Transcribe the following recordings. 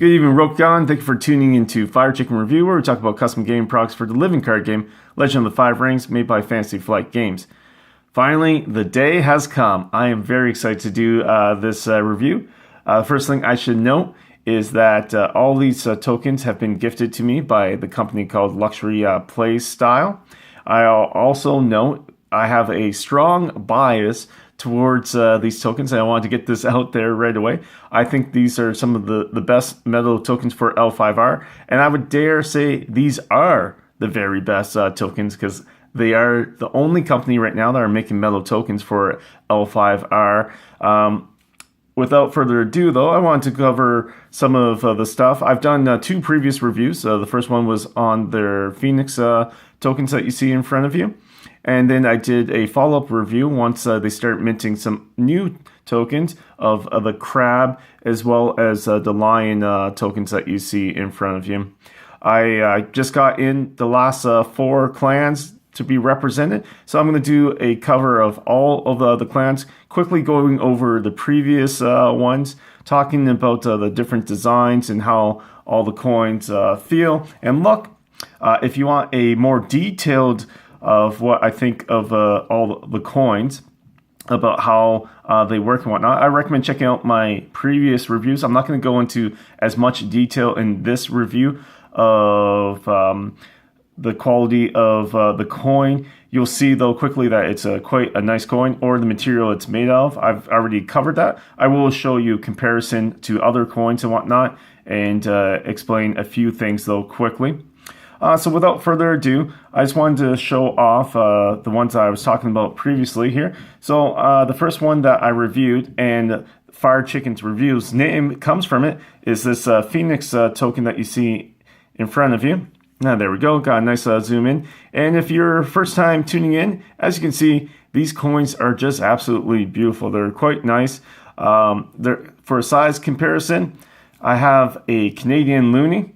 Good evening, Rokan. Thank you for tuning into Fire Chicken Review, where we talk about custom game products for the living card game Legend of the Five Rings, made by Fantasy Flight Games. Finally, the day has come. I am very excited to do this review. First thing I should note is that all these tokens have been gifted to me by the company called Luxury Playstyle. I'll also note I have a strong bias towards these tokens, and I wanted to get this out there right away. I think these are some of the best metal tokens for L5R, and I would dare say these are the very best tokens, because they are the only company right now that are making metal tokens for L5R. Without further ado, though, I wanted to cover some of the stuff. I've done two previous reviews. The first one was on their Phoenix tokens that you see in front of you. And then I did a follow-up review once they start minting some new tokens of the crab, as well as the lion tokens that you see in front of you. I just got in the last 4 clans to be represented, so I'm going to do a cover of all of the clans, quickly going over the previous ones, talking about the different designs and how all the coins feel and look. If you want a more detailed of what I think of all the coins, about how they work and whatnot, I recommend checking out my previous reviews. I'm not going to go into as much detail in this review of the quality of the coin. You'll see, though, quickly that it's quite a nice coin, or the material it's made of. I've already covered that. I will show you comparison to other coins and whatnot, and explain a few things, though, quickly. So without further ado, I just wanted to show off the ones I was talking about previously here. So the first one that I reviewed, and Fire Chicken's review's name comes from it, is this Phoenix token that you see in front of you. Now, there we go. Got a nice zoom in. And if you're first time tuning in, as you can see, these coins are just absolutely beautiful. They're quite nice. For a size comparison, I have a Canadian loonie.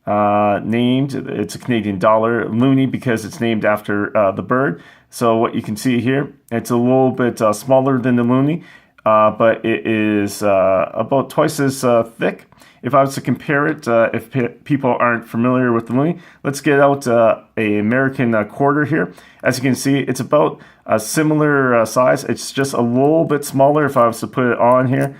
It's a Canadian dollar loonie because it's named after the bird. So what you can see here, it's a little bit smaller than the loonie, but it is about twice as thick. If I was to compare it, if people aren't familiar with the loonie, let's get out a American quarter here. As you can see, it's about a similar size. It's just a little bit smaller. If I was to put it on here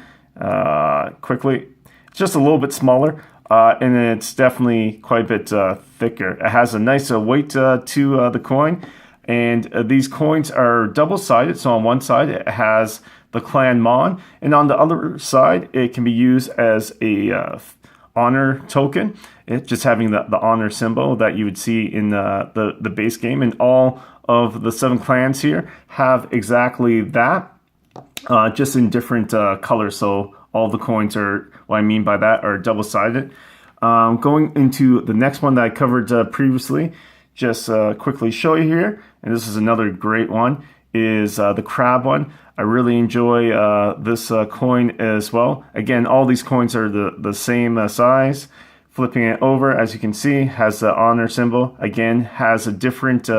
quickly, it's just a little bit smaller. And it's definitely quite a bit thicker. It has a nice weight to the coin, and these coins are double-sided. So on one side it has the clan Mon, and on the other side it can be used as a honor token. It just having the honor symbol that you would see in the base game, and all of the 7 clans here have exactly that, just in different colors. So all the coins are, what I mean by that, are double-sided. Going into the next one that I covered previously, just quickly show you here, and this is another great one, is the crab one. I really enjoy this coin as well. Again, all these coins are the same size. Flipping it over, as you can see, has the honor symbol. Again, has a different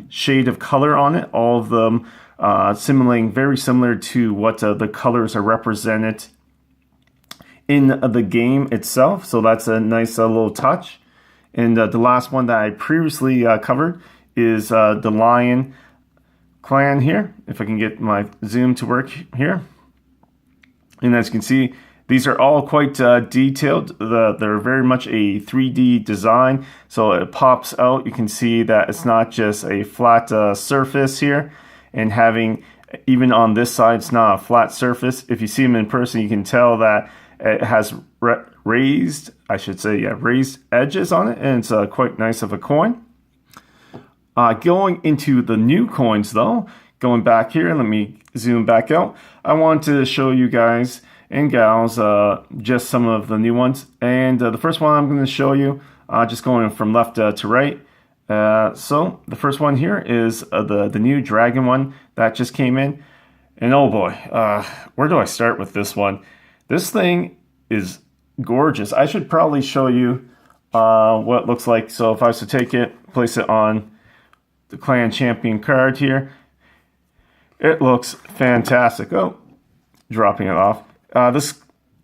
shade of color on it. All of them simulating very similar to what the colors are represented in the game itself. So that's a nice little touch. And the last one that I previously covered is the lion clan here. If I can get my zoom to work here. And as you can see, these are all quite detailed. They're very much a 3D design. So it pops out. You can see that it's not just a flat surface here. And having, even on this side, it's not a flat surface. If you see them in person, you can tell that it has raised edges on it, and it's quite nice of a coin. Going into the new coins, though, going back here, let me zoom back out. I want to show you guys and gals just some of the new ones. And the first one I'm going to show you, just going from left to right. So the first one here is the new dragon one that just came in. And oh boy, where do I start with this one? This thing is gorgeous. I should probably show you what it looks like. So if I was to take it, place it on the clan champion card here, it looks fantastic. Oh, dropping it off. This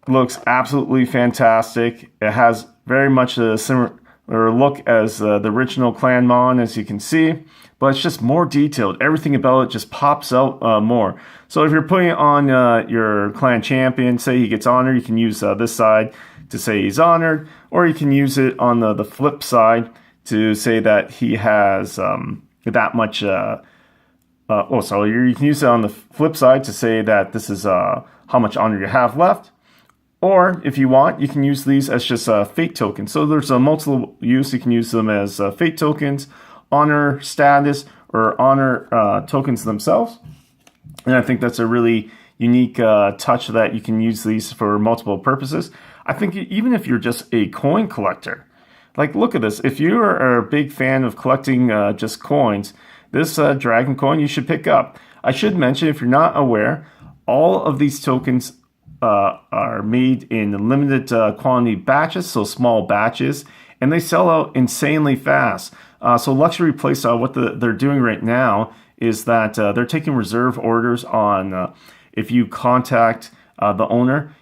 looks absolutely fantastic. It has very much a similar look as the original Clan Mon, as you can see, but it's just more detailed. Everything about it just pops out more. So if you're putting it on your clan champion, say he gets honored, you can use this side to say he's honored, or you can use it on the flip side to say that he has that much. So you can use it on the flip side to say that this is how much honor you have left. Or if you want, you can use these as just fate tokens. So there's a multiple use. You can use them as fate tokens, honor status, or honor tokens themselves. And I think that's a really unique touch that you can use these for multiple purposes. I think even if you're just a coin collector, like look at this. If you are a big fan of collecting just coins, this dragon coin you should pick up. I should mention, if you're not aware, all of these tokens are made in limited quantity batches, so small batches, and they sell out insanely fast. So Luxury Playstyle, what they're doing right now is that they're taking reserve orders on if you contact the owner,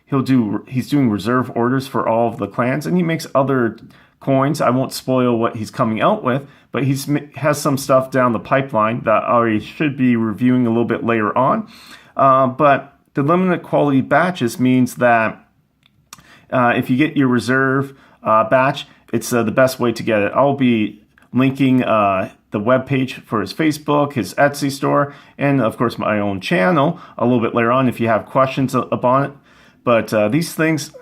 he's doing reserve orders for all of the clans, and he makes other coins. I won't spoil what he's coming out with, but he has some stuff down the pipeline that I should be reviewing a little bit later on. But the limited quality batches means that if you get your reserve batch, it's the best way to get it. I'll be linking the webpage for his Facebook, his Etsy store, and of course my own channel a little bit later on if you have questions about it. But these things,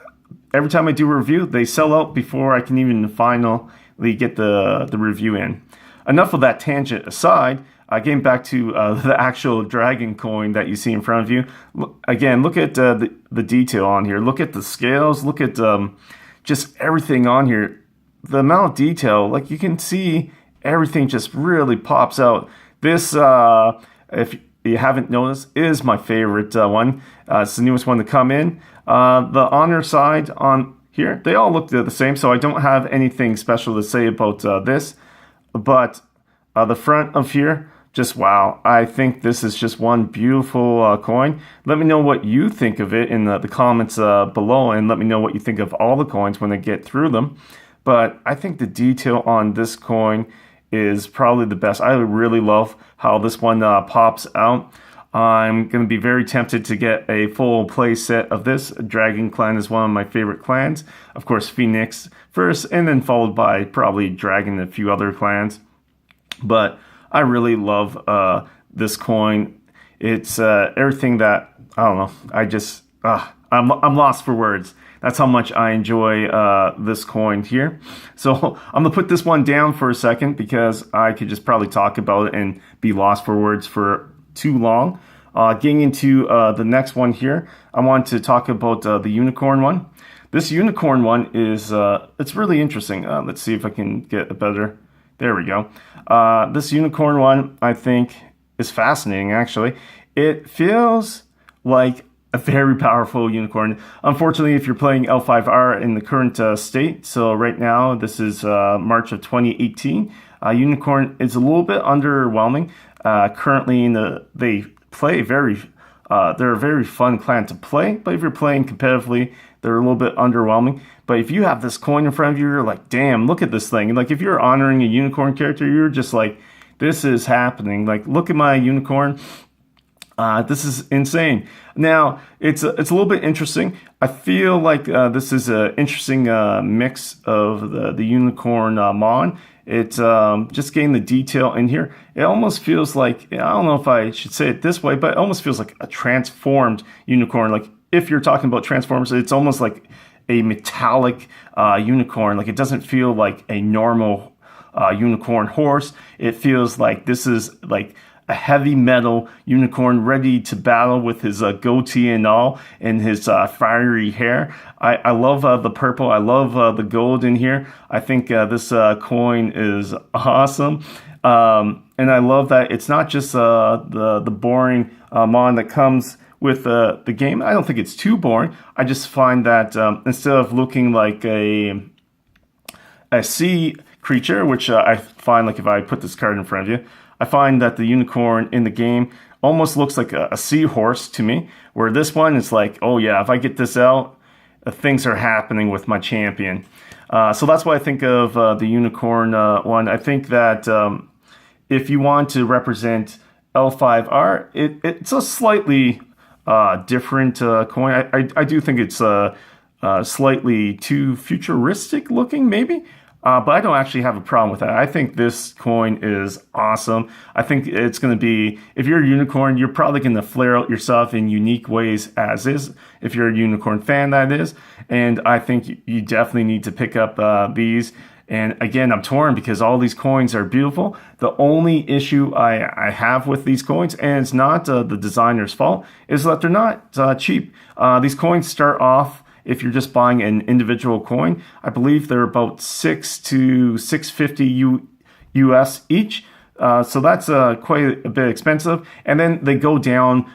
every time I do a review, they sell out before I can even finally get the review in. Enough of that tangent aside. Getting back to the actual dragon coin that you see in front of you. Again, look at the detail on here. Look at the scales. Look at just everything on here. The amount of detail, like you can see, everything just really pops out. This, if you haven't noticed, is my favorite one. It's the newest one to come in. The honor side on here, they all look the same, so I don't have anything special to say about this. But the front of here, just wow. I think this is just one beautiful coin. Let me know what you think of it in the comments below, and let me know what you think of all the coins when I get through them. But I think the detail on this coin is probably the best. I really love how this one pops out. I'm going to be very tempted to get a full play set of this. Dragon Clan is one of my favorite clans. Of course, Phoenix first, and then followed by probably Dragon and a few other clans. But I really love this coin. It's everything that, I don't know, I just, I'm lost for words. That's how much I enjoy this coin here. So I'm going to put this one down for a second because I could just probably talk about it and be lost for words for too long. Getting into the next one here, I want to talk about the unicorn one. This unicorn one is, it's really interesting. Let's see if I can get a better... There we go. This unicorn one, I think, is fascinating, actually. It feels like a very powerful unicorn. Unfortunately, if you're playing L5R in the current state, so right now, this is March of 2018, unicorn is a little bit underwhelming. Currently, they play they're a very fun clan to play, but if you're playing competitively, they're a little bit underwhelming. But if you have this coin in front of you, you're like, damn, look at this thing. And like, if you're honoring a unicorn character, you're just like, this is happening. Like, look at my unicorn. This is insane. Now, it's a little bit interesting. I feel like this is an interesting mix of the unicorn Mon. It's just getting the detail in here. It almost feels like, I don't know if I should say it this way, but it almost feels like a transformed unicorn. Like, if you're talking about transformers, it's almost like a metallic unicorn. Like, it doesn't feel like a normal unicorn horse. It feels like this is like a heavy metal unicorn ready to battle with his goatee and all, and his fiery hair. I love the purple. I love the gold in here. I think this coin is awesome. And I love that it's not just the boring Mon that comes with the game. I don't think it's too boring. I just find that instead of looking like a sea creature, which I find like if I put this card in front of you, I find that the unicorn in the game almost looks like a seahorse to me, where this one is like, oh yeah, if I get this out, things are happening with my champion. So that's why I think of the unicorn one. I think that if you want to represent L5R, it's a slightly different coin. I do think it's slightly too futuristic looking, maybe. But I don't actually have a problem with that. I think this coin is awesome. I think it's going to be, if you're a unicorn, you're probably going to flare out yourself in unique ways as is, if you're a unicorn fan, that is. And I think you definitely need to pick up these. And again, I'm torn because all these coins are beautiful. The only issue I have with these coins, and it's not the designer's fault, is that they're not cheap. These coins start off, if you're just buying an individual coin, I believe they're about $6 to $6.50 US each. So that's quite a bit expensive. And then they go down.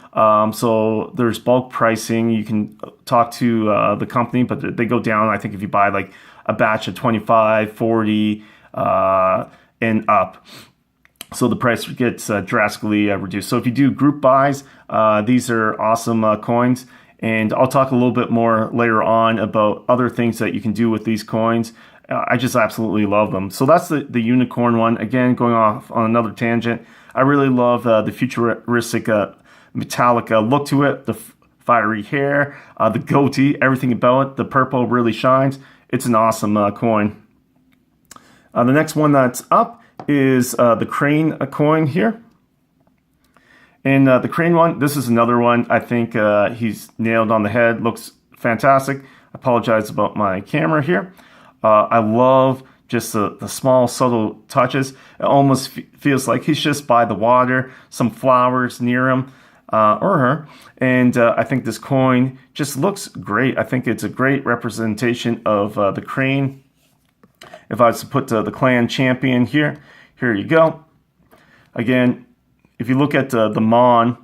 So there's bulk pricing. You can talk to the company, but they go down. I think if you buy like a batch of 25, 40, and up. So the price gets drastically reduced. So if you do group buys, these are awesome coins. And I'll talk a little bit more later on about other things that you can do with these coins. I just absolutely love them. So that's the unicorn one. Again, going off on another tangent, I really love the futuristic metallic look to it, the fiery hair, the goatee, everything about it. The purple really shines. It's an awesome coin. The next one that's up is the crane coin here. And the crane one, this is another one. I think he's nailed on the head. Looks fantastic. I apologize about my camera here. I love just the small, subtle touches. It almost feels like he's just by the water, some flowers near him or her. And I think this coin just looks great. I think it's a great representation of the crane. If I was to put the clan champion here you go. Again, if you look at the Mon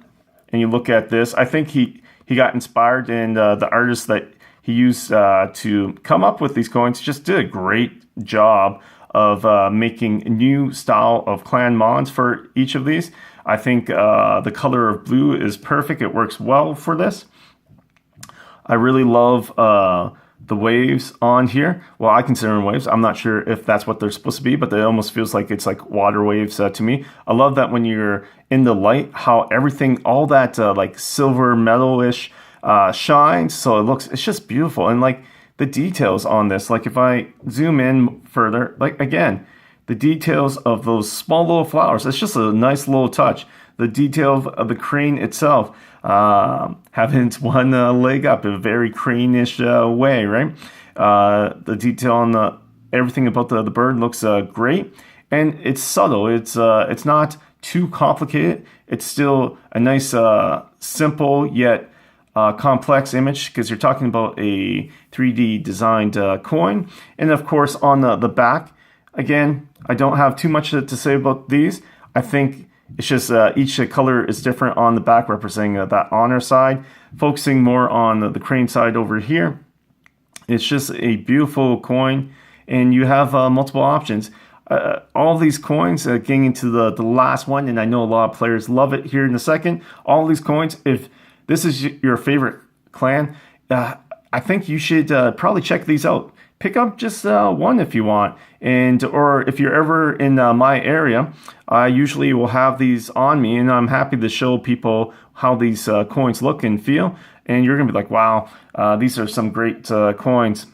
and you look at this, I think he got inspired, and the artist that he used to come up with these coins just did a great job of making new style of clan Mons for each of these. I think the color of blue is perfect. It works well for this. I really love the waves on here. Well, I consider them waves. I'm not sure if that's what they're supposed to be, but it almost feels like it's like water waves to me. I love that when you're in the light, how everything, all that like silver metal-ish shines. So it's just beautiful. And like the details on this, like if I zoom in further, like again, the details of those small little flowers, it's just a nice little touch. The detail of the crane itself, having its one leg up in a very crane-ish way, right? The detail on everything about the bird looks great, and it's subtle. It's not too complicated. It's still a nice, simple yet complex image, because you're talking about a 3D designed coin. And of course, on the back, again, I don't have too much to say about these. I think it's just each color is different on the back, representing that honor side. Focusing more on the crane side over here. It's just a beautiful coin, and you have multiple options. All these coins, getting into the last one, and I know a lot of players love it here in a second. All these coins, if this is your favorite clan, I think you should probably check these out. Pick up just one if you want, or if you're ever in my area, I usually will have these on me, and I'm happy to show people how these coins look and feel, and you're gonna be like, wow, these are some great coins.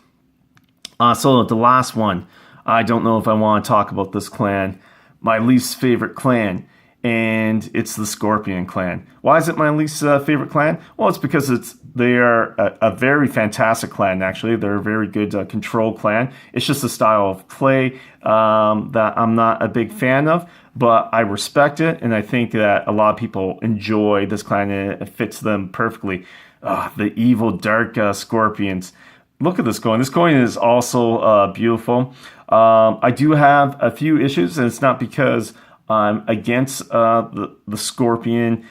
So the last one, I don't know if I want to talk about this clan, my least favorite clan, and it's the Scorpion clan. Why is it my least favorite clan? Well, it's because they are a very fantastic clan, actually. They're a very good control clan. It's just a style of play that I'm not a big fan of, but I respect it, and I think that a lot of people enjoy this clan, and it fits them perfectly. The evil, dark Scorpions. Look at this coin. This coin is also beautiful. I do have a few issues, and it's not because I'm against the Scorpion.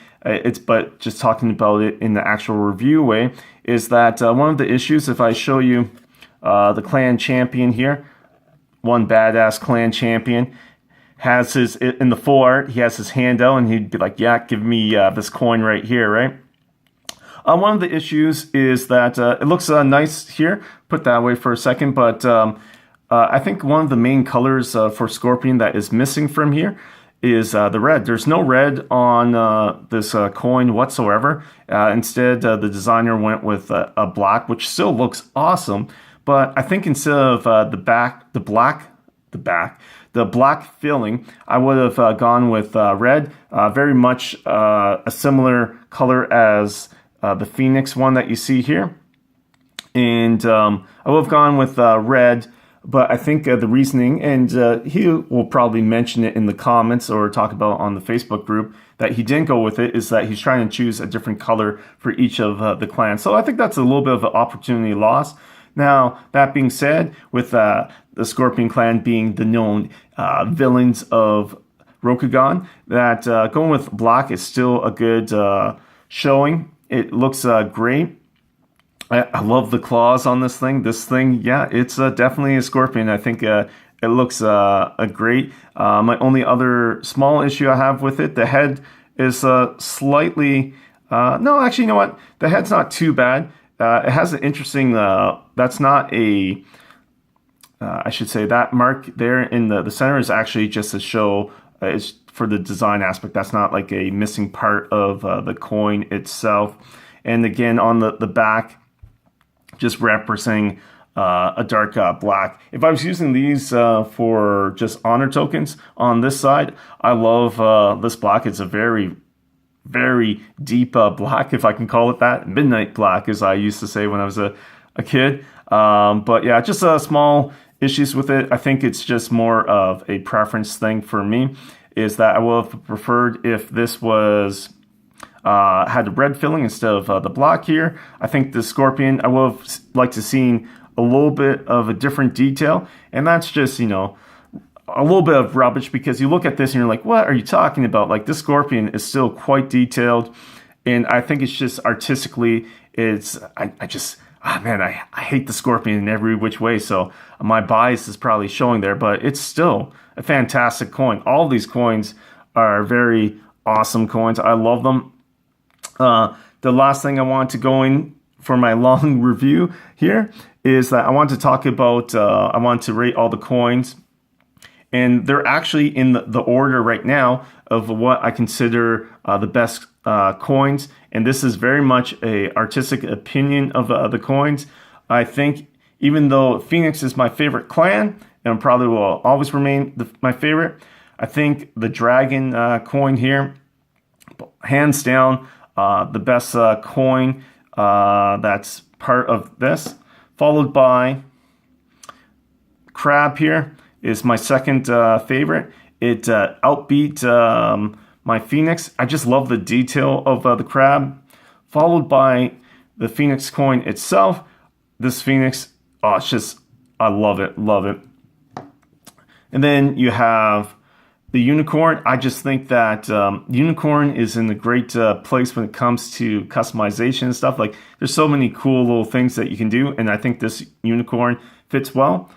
But just talking about it in the actual review way, is that one of the issues, if I show you the clan champion here, one badass clan champion, has his, in the full art, he has his hand out, and he'd be like, yeah, give me this coin right here, right? One of the issues is that it looks nice here, put that way for a second, but I think one of the main colors for Scorpion that is missing from here is the red. There's no red on this coin whatsoever. Instead, the designer went with a black, which still looks awesome. But I think instead of the black filling, I would have gone with red. Very much a similar color as the Phoenix one that you see here. And I would have gone with red. But I think the reasoning, and he will probably mention it in the comments or talk about on the Facebook group, that he didn't go with it is that he's trying to choose a different color for each of the clans. So I think that's a little bit of an opportunity loss. Now, that being said, with the Scorpion clan being the known villains of Rokugan, that going with black is still a good showing. It looks great. I love the claws on this thing. This thing, yeah, it's definitely a Scorpion. I think it looks great. My only other small issue I have with it, the head is slightly... no, actually, you know what? The head's not too bad. It has an interesting... that's not a... I should say that mark there in the center is actually just to show... it's for the design aspect. That's not like a missing part of the coin itself. And again, on the back... just representing a dark black. If I was using these for just honor tokens on this side, I love this black. It's a very, very deep black, if I can call it that. Midnight black, as I used to say when I was a kid. But yeah, just small issues with it. I think it's just more of a preference thing for me, is that I would have preferred if this was... had the red filling instead of the black here. I think the Scorpion, I would have liked to seen a little bit of a different detail. And that's just, you know, a little bit of rubbish, because you look at this and you're like, what are you talking about? Like, this Scorpion is still quite detailed. And I think it's just artistically, it's, I just, man, I hate the Scorpion in every which way. So my bias is probably showing there, but it's still a fantastic coin. All these coins are very awesome coins. I love them. The last thing I want to go in for my long review here is that I want to talk about, I want to rate all the coins, and they're actually in the order right now of what I consider the best coins, and this is very much a artistic opinion of the coins. I think even though Phoenix is my favorite clan, and probably will always remain my favorite, I think the Dragon coin here, hands down, the best coin that's part of this, followed by Crab here is my second favorite. It outbeat my Phoenix. I just love the detail of the Crab, followed by the Phoenix coin itself. This Phoenix, oh, it's just, I love it, love it. And then you have the Unicorn. I just think that Unicorn is in a great place when it comes to customization and stuff. Like, there's so many cool little things that you can do, and I think this Unicorn fits well.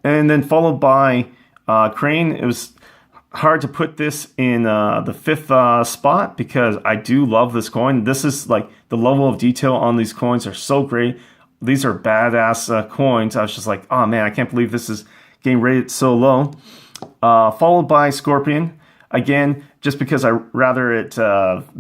And then followed by Crane. It was hard to put this in the fifth spot, because I do love this coin. This is like, the level of detail on these coins are so great. These are badass coins. I was just like, oh man, I can't believe this is getting rated so low. Followed by Scorpion, again, just because I rather it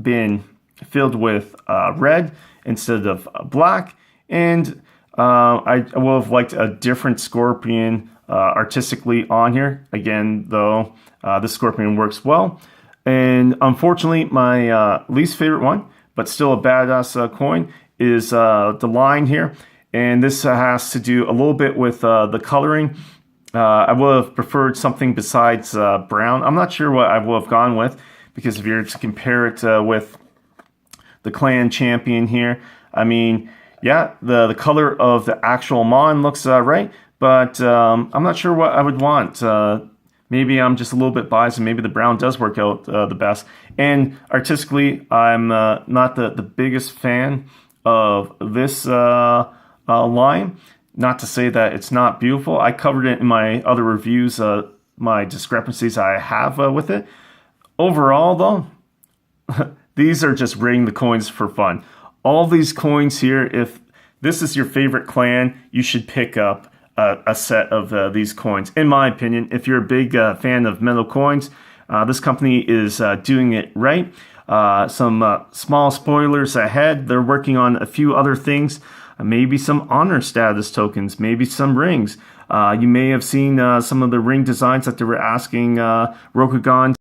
been filled with red instead of black, and I would have liked a different Scorpion artistically on here. Again, though, this Scorpion works well, and unfortunately, my least favorite one, but still a badass coin, is the line here, and this has to do a little bit with the coloring. I would have preferred something besides brown. I'm not sure what I would have gone with, because if you're to compare it with the clan champion here, I mean, yeah, the color of the actual Mon looks right, but I'm not sure what I would want. Maybe I'm just a little bit biased, and maybe the brown does work out the best. And artistically, I'm not the biggest fan of this line. Not to say that it's not beautiful. I covered it in my other reviews, my discrepancies I have with it. Overall, though, these are just rating the coins for fun. all these coins here, if this is your favorite clan, you should pick up a set of these coins. In my opinion, if you're a big fan of metal coins, this company is doing it right. Some small spoilers ahead. They're working on a few other things, maybe some honor status tokens, maybe some rings. You may have seen some of the ring designs that they were asking Rokugan